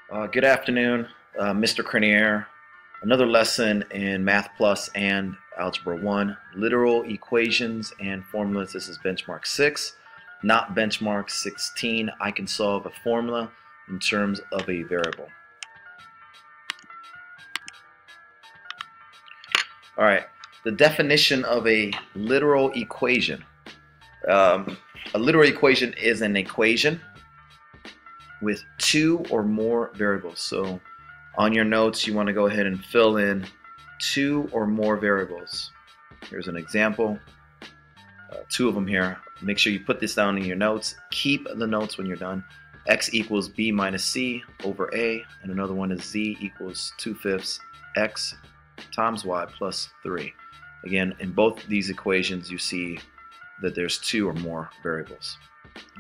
Good afternoon, Mr. Cranier. Another lesson in Math Plus and Algebra 1, literal equations and formulas. This is benchmark 6, not benchmark 16. I can solve a formula in terms of a variable. All right, the definition of a literal equation. A literal equation is an equation with two or more variables. So on your notes, you want to go ahead and fill in two or more variables. Here's an example, two of them here. Make sure you put this down in your notes. Keep the notes when you're done. X equals b minus c over a, and another one is z equals 2/5 x times y plus 3. Again, in both these equations, you see that there's two or more variables.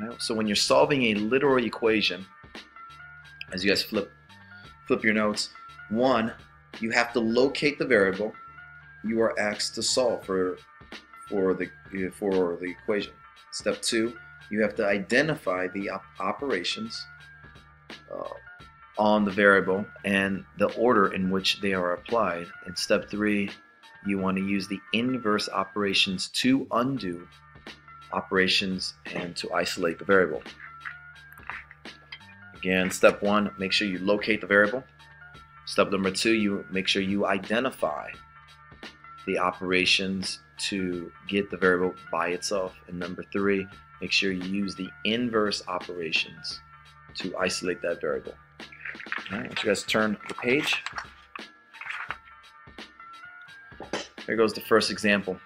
Right? So when you're solving a literal equation, as you guys flip your notes, one, you have to locate the variable you are asked to solve for the equation. Step two, you have to identify the operations on the variable and the order in which they are applied. And step three, you want to use the inverse operations to undo operations and to isolate the variable. Again, step one, make sure you locate the variable. Step number two, you make sure you identify the operations to get the variable by itself. And number three, make sure you use the inverse operations to isolate that variable. All right, you guys turn the page. Here goes the first example.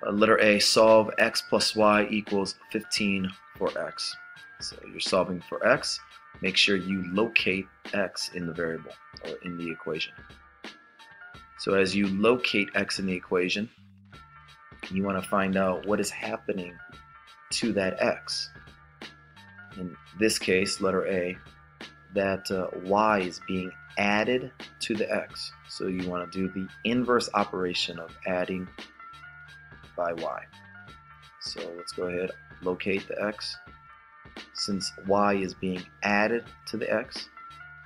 Letter A, solve x plus y equals 15 for x. So you're solving for x. Make sure you locate x in the variable or in the equation. So as you locate x in the equation, you want to find out what is happening to that x. In this case, letter A, that y is being added to the x. So you want to do the inverse operation of adding by y. So let's go ahead, locate the x. Since y is being added to the x,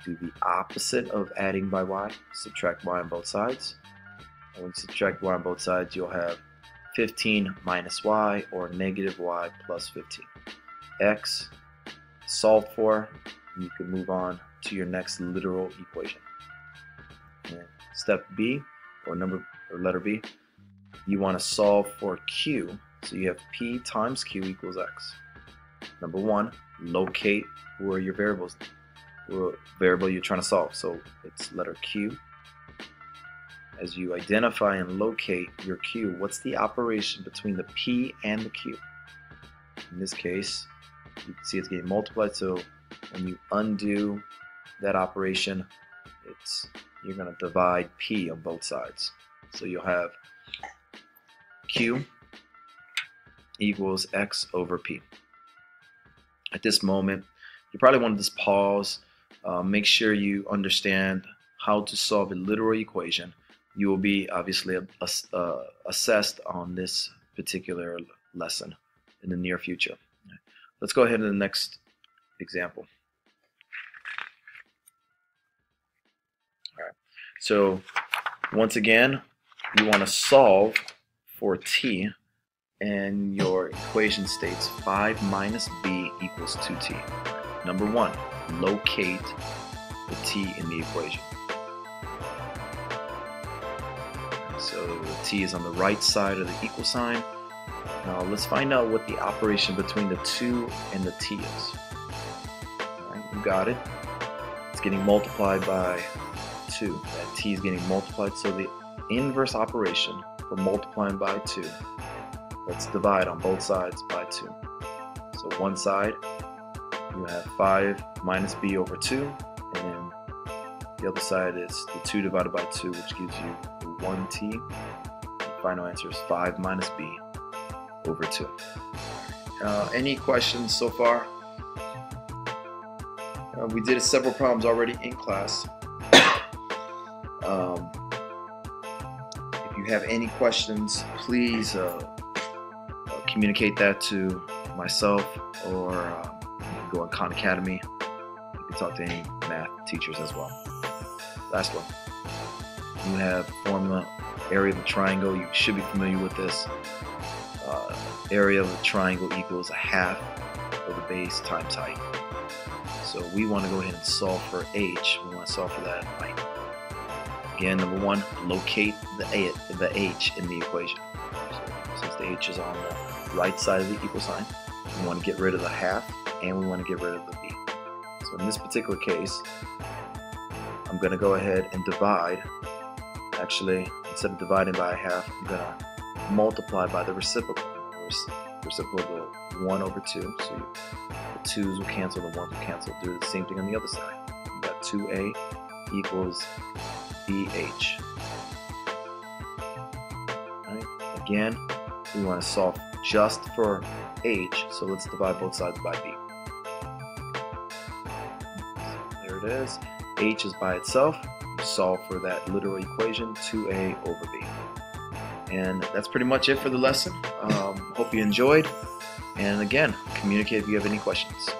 do the opposite of adding by y, subtract y on both sides. And when you subtract y on both sides, you'll have 15 minus y, or negative y plus 15. X solved for, and you can move on to your next literal equation. And step B, or letter B, you want to solve for q. So you have p times q equals x. Number one, locate where your variable you're trying to solve. So it's letter Q. As you identify and locate your Q, what's the operation between the P and the Q? In this case, you can see it's getting multiplied. So when you undo that operation, you're going to divide P on both sides. So you'll have Q equals x over P. At this moment, you probably want to just pause, make sure you understand how to solve a literal equation. You will be obviously assessed on this particular lesson in the near future. Let's go ahead to the next example. All right. So once again, you want to solve for t, and your equation states 5 minus b equals 2t. Number one, locate the t in the equation. So the t is on the right side of the equal sign. Now let's find out what the operation between the 2 and the t is. All right, you got it. It's getting multiplied by 2. That t is getting multiplied, so the inverse operation for multiplying by 2, let's divide on both sides by 2. So one side, you have 5 minus b over 2, and the other side is the 2 divided by 2, which gives you 1t. The final answer is 5 minus b over 2. Any questions so far? We did several problems already in class. If you have any questions, please communicate that to myself, or you can go on Khan Academy. You can talk to any math teachers as well. Last one. You have formula, area of the triangle. You should be familiar with this. Area of the triangle equals a half of the base times height. So we want to go ahead and solve for h. We want to solve for that height. Again, number one, locate the h in the equation. So since the h is on the right side of the equal sign, we want to get rid of the half and we want to get rid of the b. So in this particular case, I'm going to go ahead and divide. Actually, instead of dividing by a half, I'm going to multiply by the reciprocal. Reciprocal will 1 over 2. So the 2's will cancel, the 1's will cancel. Do the same thing on the other side. You got 2a equals bh. Right? Again, we want to solve just for h, so let's divide both sides by b. There it is. H is by itself. You solve for that literal equation, 2a over b. And that's pretty much it for the lesson. Hope you enjoyed. And again, communicate if you have any questions.